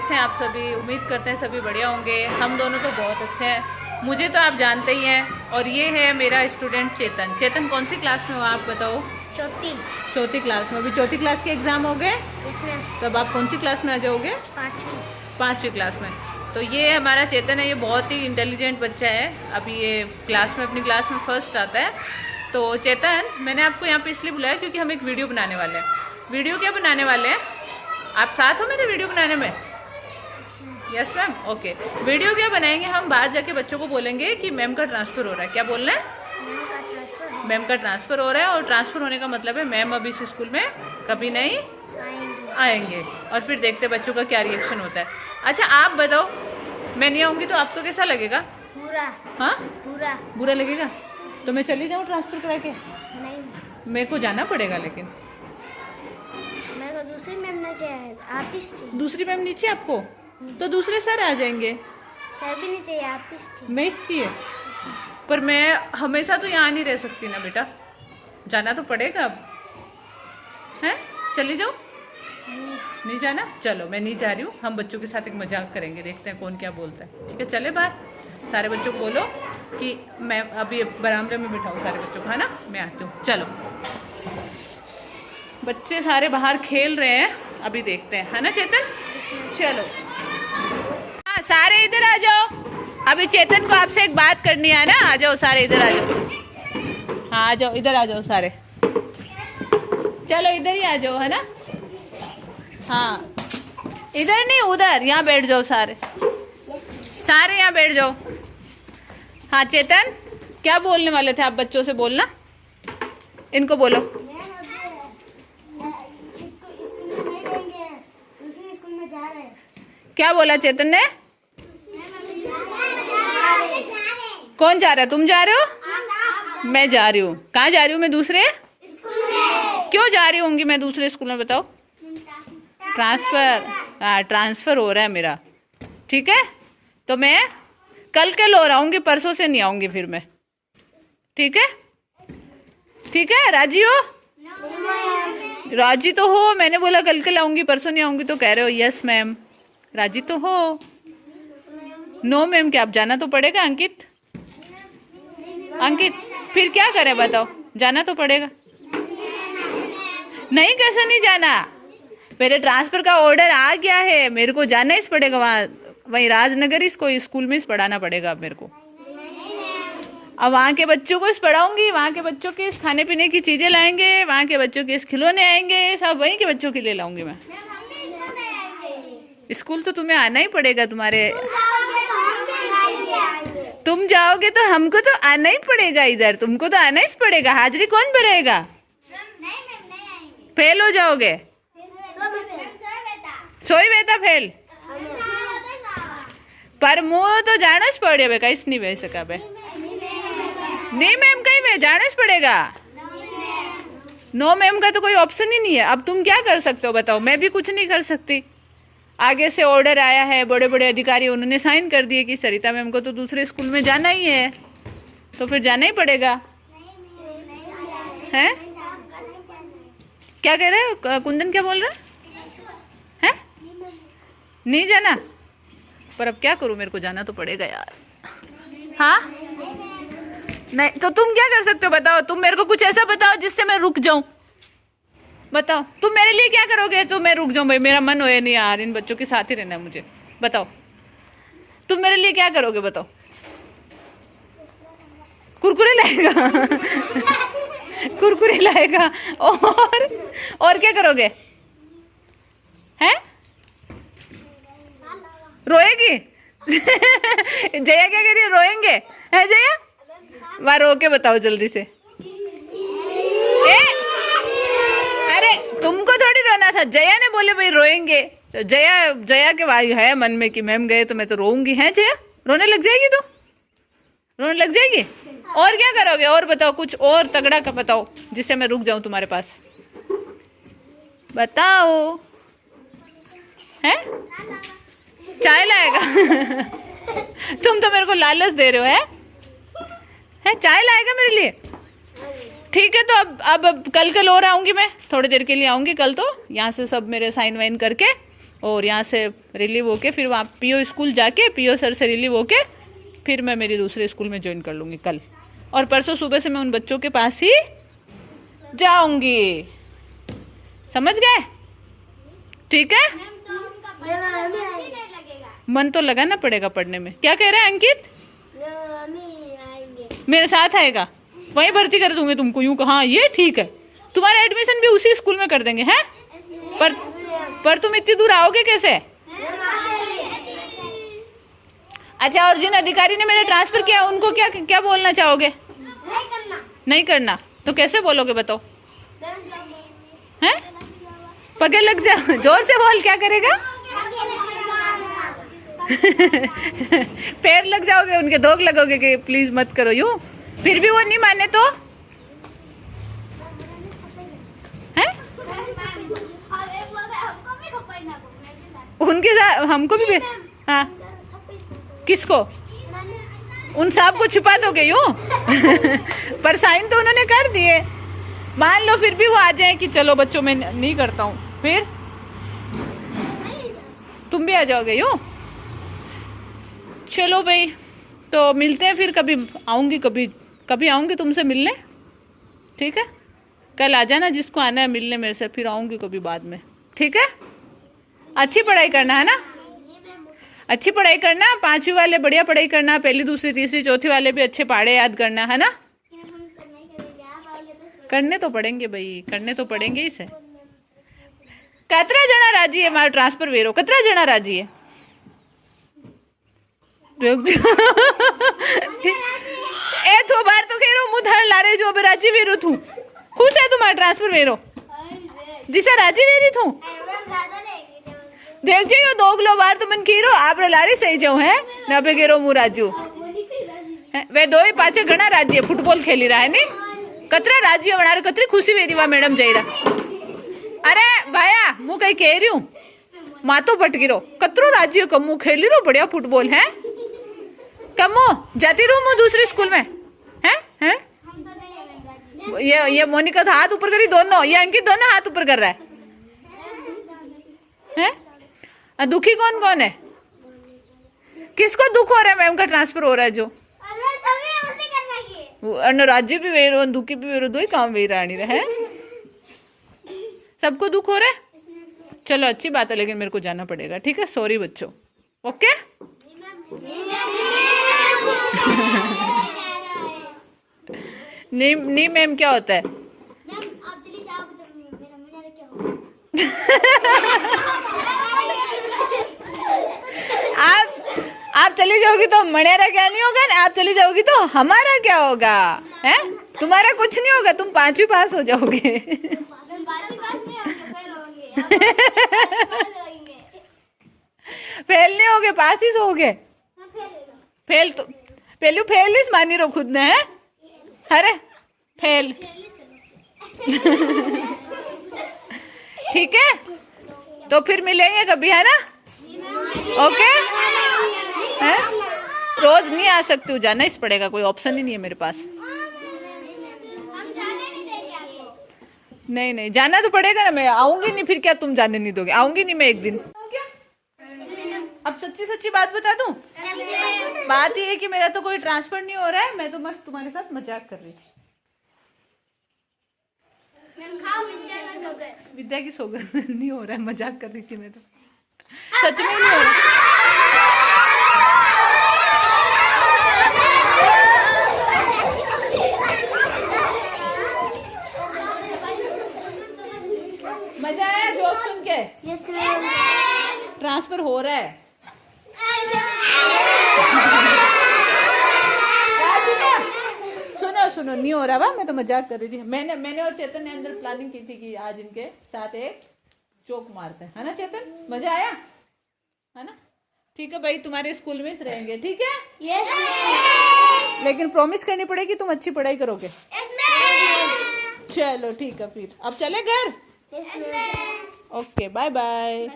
कैसे हैं आप सभी? उम्मीद करते हैं सभी बढ़िया होंगे। हम दोनों तो बहुत अच्छे हैं, मुझे तो आप जानते ही हैं। और ये है मेरा स्टूडेंट चेतन। चेतन कौन सी क्लास में हो आप बताओ? चौथी क्लास में। अभी चौथी क्लास के एग्ज़ाम हो गए, तब आप कौन सी क्लास में आ जाओगे? पाँचवीं क्लास में। तो ये हमारा चेतन है, ये बहुत ही इंटेलिजेंट बच्चा है। अभी ये क्लास में अपनी क्लास में फर्स्ट आता है। तो चेतन, मैंने आपको यहाँ पे इसलिए बुलाया क्योंकि हम एक वीडियो बनाने वाले हैं। वीडियो क्या बनाने वाले हैं? आप साथ हो मेरे वीडियो बनाने में? Yes ma'am, okay. वीडियो क्या बनाएंगे हम? बाहर जाके बच्चों को बोलेंगे कि मैम का ट्रांसफ़र हो रहा है। क्या बोलना है? मैम का ट्रांसफ़र हो रहा है। और ट्रांसफ़र होने का मतलब है मैम अब इस स्कूल में कभी नहीं आएंगे। और फिर देखते बच्चों का क्या रिएक्शन होता है। अच्छा आप बताओ, मैं नहीं आऊँगी तो आपको कैसा लगेगा? बुरा लगेगा? तो मैं चली जाऊँ ट्रांसफ़र करा के? नहीं, मेरे को जाना पड़ेगा। लेकिन मेरे को दूसरी मैम नहीं चाहिए, आप ही चाहिए। दूसरी मैम नीचे आपको? तो दूसरे सर आ जाएंगे। सर भी नहीं चाहिए, आप ही चाहिए। मैं चाहिए? पर मैं हमेशा तो यहाँ नहीं रह सकती ना बेटा, जाना तो पड़ेगा अब। हैं, चली जाओ? नहीं जाना? चलो मैं नहीं जा रही हूँ। हम बच्चों के साथ एक मजाक करेंगे, देखते हैं कौन क्या बोलता है। ठीक है, चले बाहर। सारे बच्चों को बोलो कि मैं अभी बरामदे में बिठाऊँ सारे बच्चों को, है ना? मैं आती हूँ। चलो, बच्चे सारे बाहर खेल रहे हैं, अभी देखते हैं, है ना चेतन? चलो हाँ, सारे इधर आ जाओ। अभी चेतन को आपसे एक बात करनी है ना। आ जाओ सारे, इधर आ जाओ। हाँ आ जाओ, इधर आ जाओ सारे। चलो इधर ही आ जाओ, है ना? हाँ, इधर नहीं उधर, यहाँ बैठ जाओ सारे। सारे यहाँ बैठ जाओ। हाँ चेतन, क्या बोलने वाले थे आप? बच्चों से बोलना, इनको बोलो। क्या बोला चेतन ने? कौन जा रहा है? तुम जा रहे हो? मैं जा रही हूँ। कहाँ जा रही हूँ मैं? दूसरे? क्यों जा रही होंगी मैं दूसरे स्कूल में? बताओ। ट्रांसफ़र? हाँ, ट्रांसफ़र हो रहा है मेरा। ठीक है, तो मैं कल के लो आऊँगी, परसों से नहीं आऊँगी फिर मैं। ठीक है? ठीक है, राजी हो? राजी तो हो? मैंने बोला कल के लाऊंगी, परसों नहीं आऊँगी, तो कह रहे हो यस मैम। राजी तो हो? नो मैम क्या? आप जाना तो पड़ेगा अंकित। अंकित फिर क्या करें बताओ? जाना तो पड़ेगा। नहीं, कैसे नहीं जाना? मेरे ट्रांसफ़र का ऑर्डर आ गया है, मेरे को जाना ही पड़ेगा वहाँ। वहीं राजनगर इसको स्कूल में पढ़ाना पड़ेगा अब मेरे को। अब वहाँ के बच्चों को पढ़ाऊंगी, वहाँ के बच्चों के खाने पीने की चीज़ें लाएंगे, वहाँ के बच्चों के खिलौने आएंगे, सब वहीं के बच्चों के लिए लाऊंगी मैं। स्कूल तो तुम्हें आना ही पड़ेगा। तुम जाओगे तो हमको तो आना ही पड़ेगा इधर। तुमको तो आना ही पड़ेगा। हाजिरी कौन भरेगा? फेल हो जाओगे। सोई बेटा फेल। पर मुँह तो जाना ही पड़ेगा, कैसे नहीं बह सका बे? नहीं मैम, कहीं में जाना ही पड़ेगा। नो मैम का तो कोई ऑप्शन ही नहीं है। अब तुम क्या कर सकते हो बताओ? मैं भी कुछ नहीं कर सकती। आगे से ऑर्डर आया है, बड़े बड़े अधिकारी उन्होंने साइन कर दिए कि सरिता मैम को तो दूसरे स्कूल में जाना ही है, तो फिर जाना ही पड़ेगा। हैं? क्या कह रहे हो? कुंदन क्या बोल रहा है? नहीं जाना? पर अब क्या करूं, मेरे को जाना तो पड़ेगा यार। हाँ नहीं तो तुम क्या कर सकते हो बताओ? तुम मेरे को कुछ ऐसा बताओ जिससे मैं रुक जाऊं। बताओ तुम मेरे लिए क्या करोगे तो मैं रुक जाऊं? भाई मेरा मन होया नहीं यार, इन बच्चों के साथ ही रहना है मुझे। बताओ तुम मेरे लिए क्या करोगे? बताओ। कुरकुरे लाएगा? कुरकुरे लाएगा। और क्या करोगे? हैं? रोएगी? जया क्या कह रही है? रोएंगे? है जया? वहाँ रो के बताओ जल्दी से। अरे तुमको थोड़ी रोना था, जया ने बोले भाई रोएंगे, तो जया के भाई है मन में कि मैम गए तो मैं तो रोऊंगी। है जया? रोने लग जाएगी? तो रोने लग जाएगी। और क्या करोगे? और बताओ, कुछ और तगड़ा का बताओ जिससे मैं रुक जाऊं तुम्हारे पास। बताओ। है? चाय लाएगा? तुम तो मेरे को लालच दे रहे हो। है चाय लाएगा मेरे लिए? ठीक है, तो अब कल और आऊँगी मैं, थोड़ी देर के लिए आऊँगी कल। तो यहाँ से सब मेरे साइन वाइन करके और यहाँ से रिलीव होके फिर वहाँ पीओ स्कूल जाके पीओ सर से रिलीव होके फिर मैं मेरी दूसरे स्कूल में ज्वाइन कर लूँगी कल। और परसों सुबह से मैं उन बच्चों के पास ही जाऊँगी। समझ गए? ठीक है। मन तो लगाना पड़ेगा पढ़ने में। क्या कह रहा है अंकित? मेरे साथ आएगा, वहीं भर्ती कर दूंगे तुमको। यूं कहा ये ठीक है, तुम्हारा एडमिशन भी उसी स्कूल में कर देंगे हैं। पर तुम इतनी दूर आओगे कैसे? अच्छा, और जिन अधिकारी ने मेरा ट्रांसफर किया उनको क्या क्या बोलना चाहोगे? नहीं करना तो कैसे बोलोगे बताओ? हैं? पगे लग जाओ, जोर से बोल। क्या करेगा? पैर लग जाओगे उनके, धोख लगोगे कि प्लीज मत करो यूं। फिर भी वो नहीं माने तो हैं? उनके साथ हमको भी हाँ। किसको? उन साहब को छुपा दोगे यूं? पर साइन तो उन्होंने कर दिए। मान लो फिर भी वो आ जाए कि चलो बच्चों मैं नहीं करता हूँ, फिर तुम भी आ जाओगे यूं? चलो भाई, तो मिलते हैं फिर। कभी आऊँगी, कभी आऊँगी तुमसे मिलने। ठीक है, कल आ जाना जिसको आना है मिलने मेरे से, फिर आऊँगी कभी बाद में। ठीक है, अच्छी पढ़ाई करना है ना, अच्छी पढ़ाई करना। 5वीं वाले बढ़िया पढ़ाई करना, पहली दूसरी तीसरी चौथी वाले भी अच्छे पहाड़े याद करना है ना। करने तो पड़ेंगे भाई, करने तो पड़ेंगे ही से। कतरा जना राजी है मारो ट्रांसफर वेरो? कतरा जना राजी है? ए तो बार तो कह रो मुँह धड़ ला रहे जो राजी वेरो थू। खुश है तुम्हारा ट्रांसफर वेरो? जिसे राजी वेरी थू देख जाइयो 2 किलो बार तो मन कीरो आप लारी सही जाऊं है ना पे गेरो मु राजू वे 2 ही पाछे घना राजी है। फुटबॉल खेली रहा है नहीं कतरा राजी बना रहे, कतरी खुशी वेरी वा मैडम जई रहा। अरे भाया मु कहीं कह रही हूँ मातो पटकी रो कतरो राजी कमू खेली रो बढ़िया फुटबॉल है। कमू जाती रू मु दूसरे स्कूल में हैं? ये मोनिका तो हाथ ऊपर करी दोनों, ये अंकित दोनों हाथ ऊपर कर रहा है। दुखी कौन कौन है? किसको दुख हो रहा है? मैम का ट्रांसफर हो रहा है जो राज्य भी वेरो दुखी भी वेरो, 2 ही काम वे रानी रहे। सबको दुख हो रहा है। चलो अच्छी बात है, लेकिन मेरे को जाना पड़ेगा। ठीक है, सॉरी बच्चों। ओके नहीं मैम क्या होता है? आप चली जाओगी तो मणेरा क्या नहीं होगा ना, आप चली जाओगी तो हमारा क्या होगा? हैं? तुम्हारा कुछ नहीं होगा, तुम 5वीं पास हो जाओगे। फेल नहीं होगे, पास ही होगे। फेल तो फेल ही मानी रो खुद ने है। अरे फेल ठीक है, तो फिर मिलेंगे कभी, है ना? ओके है? रोज नहीं आ सकती हूँ, जाना ही पड़ेगा, कोई ऑप्शन ही नहीं है मेरे पास। नहीं जाना तो पड़ेगा ना, मैं आऊंगी नहीं, फिर क्या तुम जाने नहीं दोगे? आऊंगी नहीं मैं एक दिन। अब सच्ची बात बता दूं, बात ये है कि मेरा तो कोई ट्रांसफर नहीं हो रहा है, मैं तो बस तुम्हारे साथ मजाक कर रही थी। विद्या की सौगंध नहीं हो रहा है, मजाक कर रही थी मैं तो, सच में नहीं हो रहा। मजा आया जोक सुन के? ट्रांसफर हो रहा है। सुनो नहीं हो रहा बा, मैं तो मजाक कर रही थी। मैंने और चेतन ने अंदर प्लानिंग की थी कि आज इनके साथ एक जोक मारते हैं, है ना चेतन? मजा आया है ना? ठीक है भाई, तुम्हारे स्कूल में रहेंगे, ठीक है? yes, लेकिन प्रॉमिस करनी पड़ेगी तुम अच्छी पढ़ाई करोगे। yes, चलो ठीक है, फिर अब चले घर। Okay bye bye.